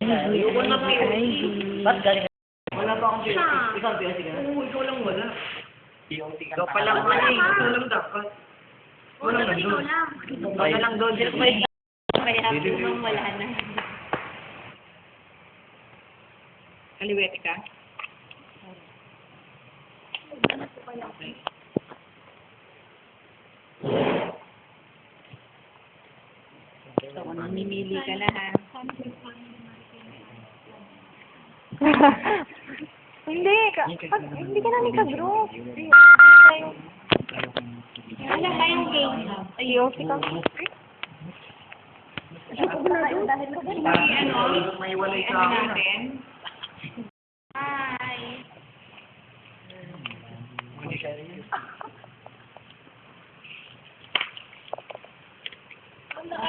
Ayoko na POC. Ba't galing? Wala pa akong POC. Ikaw POC ka? Oo, ikaw lang wala. POC ka. Ikaw pala ang ano eh. Ikaw lang dapat. Wala na doon. Ikaw na lang doon. Kaya nung wala na. Kaliwete ka? So, mamimili ka na ha. Hindi ka namin ka-group. Wala tayong game. Ayos ka. May walay sa akin. Natin. Hi.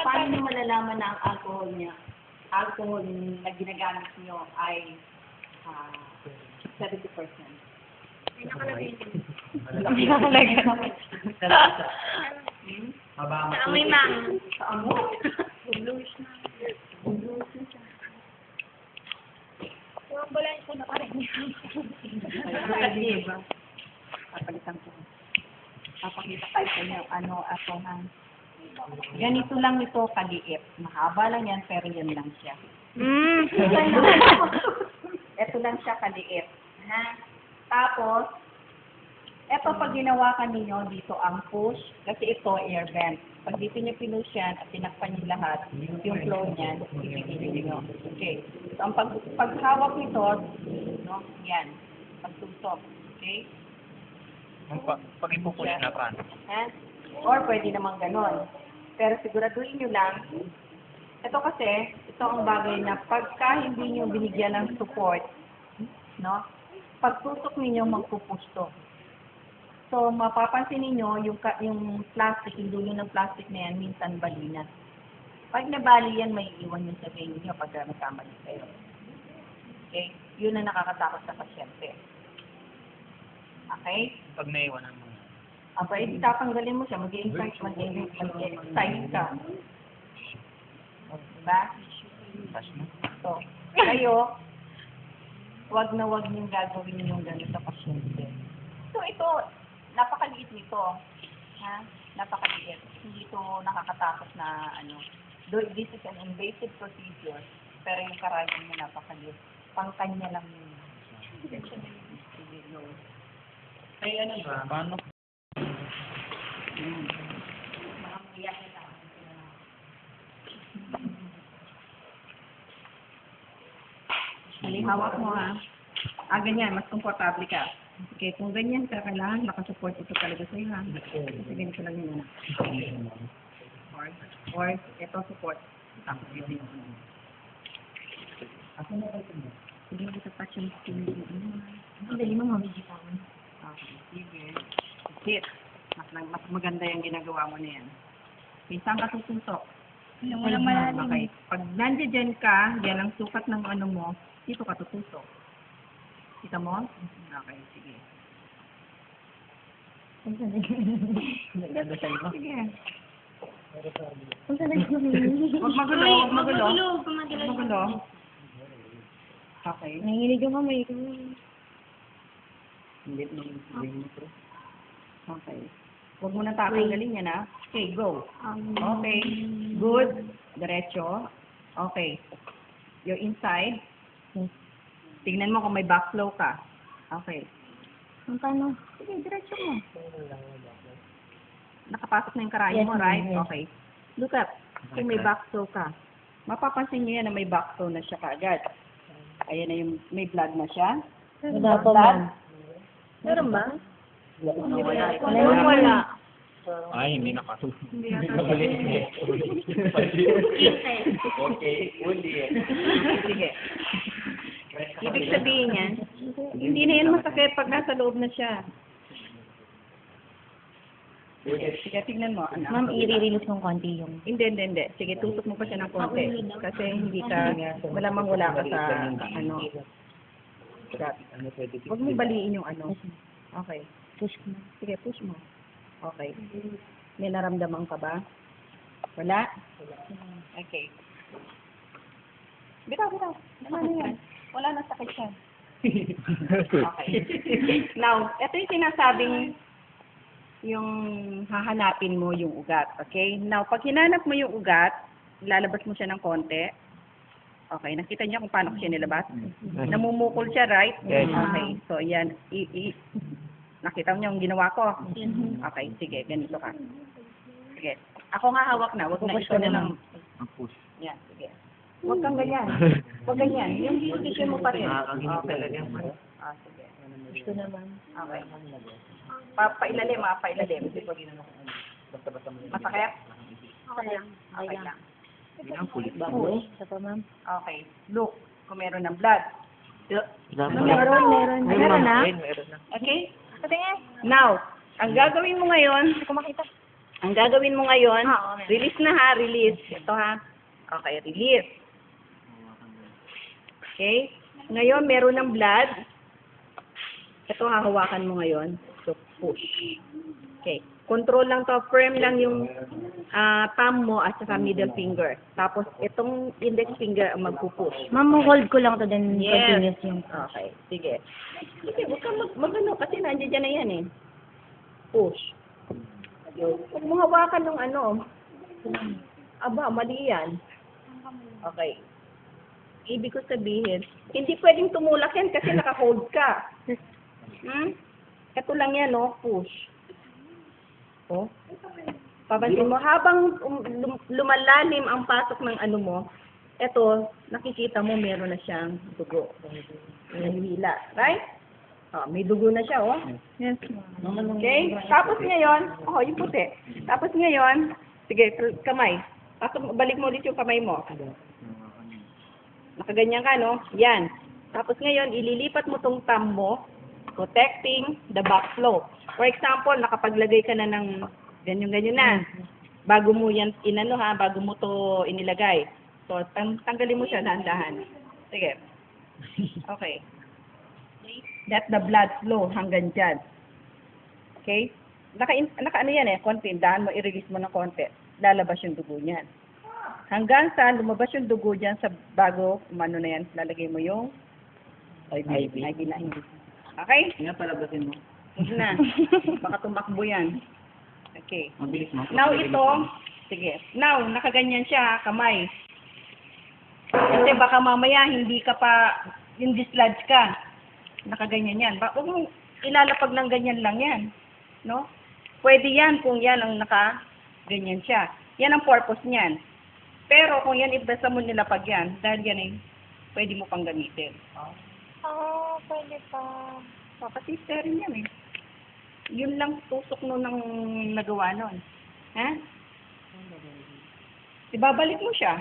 Paano nyo malalaman na ang alcohol na ginagamit nyo ay 70%? May nakalagay din. Sa amoy mang. Sa amo? Wala ko na pa rin. Diba? Papalitan ko. Papakita tayo sa inyo ganito lang ito kaliit. Mahaba lang yan, pero yan lang siya. Ito lang siya kaliit. Ha? Tapos, ito pag ginawa ka ninyo, dito ang push, kasi ito air vent. Pag dito nyo pinush yan at tinakpan nyo lahat, yung flow niyan, ipipili nyo. Okay. So, ang paghawak nito, no, yan, pagtusok. Okay? Pag ipupush na paano? Ha? Or pwede namang ganon. Pero siguraduhin nyo lang, ito kasi, ito ang bagay na pagka hindi nyo binigyan ng support, no? Pagtusok ninyo, magpupush to. So, mapapansin ninyo, yung plastic, yung dulo ng plastic na yan, minsan bali na. Pag nabali yan, may iwan yung sa vein nyo pag nagkamali kayo. Okay? Yun ang nakakatakot sa pasyente. Okay? Pag naiwanan mo. Aba, tatanggalin mo siya, mag-i-excite ka. Diba? So, kayo, wag na wag niyong gagawin yung gano'n sa pasyente. So, ito, napakaliit nito. Ha? Napakaliit. Hindi ito nakakatakot na, this is an invasive procedure, pero yung karayan niya napakaliit. Pangkanya lang yun. Ay, ano ba? Paano? Hawak mo ha. Ganyan, mas komportable ka. Okay, kung ganyan ka, kailangan makasupport ito talaga sa'yo ha. Kasi ganito lang yun na. Or, ito support. Tapos yun. Ako na ba ito mo? Sige, kita touch yung skin mo. Ang dali mo mamigitawan. Okay, sige. Sit. Mas maganda yung ginagawa mo na yan. Okay, saan ka tutusok? Walang malalim. Okay. Pag nandiyan ka, yan ang sukat ng ano mo, dito ka tutusok. Kita mo? Okay, sige. Nagdadasal mo? Sige. Kung saan nag-gulo? Huwag magulo, huwag magulo. Huwag Huwag magulo. Okay. Nanginig yung kamay ko. Hindi nung Okay. Huwag mo na tatanggalin yan, ha? Okay, go. Okay. Good. Diretso. Okay. You're inside. Tingnan mo kung may backflow ka. Okay. Ang paano? Sige, diretso mo. Nakapasok na yung karayo mo, Yes, right? yes. Okay. Look up. Kung may backflow ka. Mapapansin niyo yan na may backflow na siya kaagad. Ayan na yung may blood na siya. Wala pa Blood. man. Meron ba? Wala. Ay, hindi nakatulog. Hindi yata. Okay, uli. Sige. Ibig sabihin yan, hindi na yan masakit pag nasa loob na siya. Sige, tignan mo, anak. Ma'am, i-release ng konti yung... Hindi. Sige, tutok mo pa siya ng konti. Kasi hindi ka, malamang wala ka sa, Huwag mo baliin yung ano. Okay. Push ko na. Sige, push mo. Okay. May naramdaman ka ba? Wala? Okay. Bitaw. Ano na yan? Wala na sakit yan. Okay. Now, ito yung sinasabing yung hahanapin mo yung ugat. Okay? Now, pag hinanap mo yung ugat, lalabas mo siya ng konti. Okay, nakita niyo kung paano ko siya nilabas? Namumukol siya, right? Yes. Okay, so yan. Nakita niyo yung ginawa ko? Okay, sige, ganito ka. Sige. Ako nga hawak na, wag na ito na lang. Yan, sige. Huwag kang ganyan. Huwag ganyan. Yung tissue mo pa rin. Okay. Ah, sige. Gusto naman. Okay. Pailalim. Masakit? Okay lang. Okay lang. Uy, isa pa, ma'am. Okay. Look, kung meron ng blood. Meron na. Meron na. Okay? Patingin. Now, ang gagawin mo ngayon, Hindi ko makita. release na ha, release. Ito ha. Okay, release. Okay? Ngayon, meron ng blood. Ito, hahawakan mo ngayon. So, push. Okay. Control lang to. Firm lang yung thumb mo at saka middle finger. Tapos, itong index finger ang magpupush. Ma'am, hold ko lang to then Yes. continuous yung... Okay. Sige. Sige, huwag kang mag-ano kasi nandiyan dyan na yan eh. Push. Huwag mo hawakan ng ano. Aba, mali yan. Okay. Ibig ko sabihin, hindi pwedeng tumulak yan kasi naka-hold ka. Ito lang yan, no? Push. Oh. Papansin mo, habang lumalalim ang pasok ng ano mo, ito, nakikita mo meron na siyang dugo. Nanihila. Right? Oh, may dugo na siya, oh. Yes, Okay? Tapos ngayon, yung puti. Tapos ngayon, sige, kamay. Tapos balik mo ulit yung kamay mo. Nakaganyan ka, no? Yan. Tapos ngayon, ililipat mo tong thumb mo, protecting the backflow. For example, nakapaglagay ka na ng ganyan-ganyan na. Bago mo yan inano ha, bago mo to inilagay. So, tanggalin mo siya dahan-dahan. Sige. Okay. Let the blood flow hanggang dyan. Okay? Naka ano yan eh, konti. Dahan mo, i-release mo ng konti. Lalabas yung dugo niyan. Hanggang saan lumabas yung dugo dyan sa bago, umano na yan, lalagay mo yung IV na. Okay? Nga palabasin mo. Huwag na. Baka tumakbo yan. Okay. Mabilis mo. Now ito, sige. Now, nakaganyan siya, kamay. Kasi baka mamaya hindi ka pa, yung dislodge ka. Nakaganyan yan. Huwag mong ilalapag ng ganyan lang yan. No? Pwede yan kung yan ang nakaganyan siya. Yan ang purpose niyan. Pero kung yan ibasa mo nilapag yan, dahil yan ay pwede mo pang gamitin. Pwede pa. Kasi rin yan eh. Yun lang tusok nun ng nagawa nun. Ha? Ibabalik mo siya.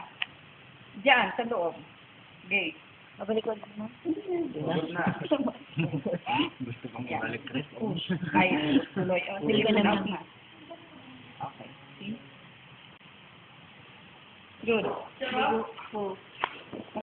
Diyan, sa loob. Okay. Babalik ko lang, ma'am. Gusto kong ibalik rin. Ay, tuloy. Sige ka naman. Okay. See? Good.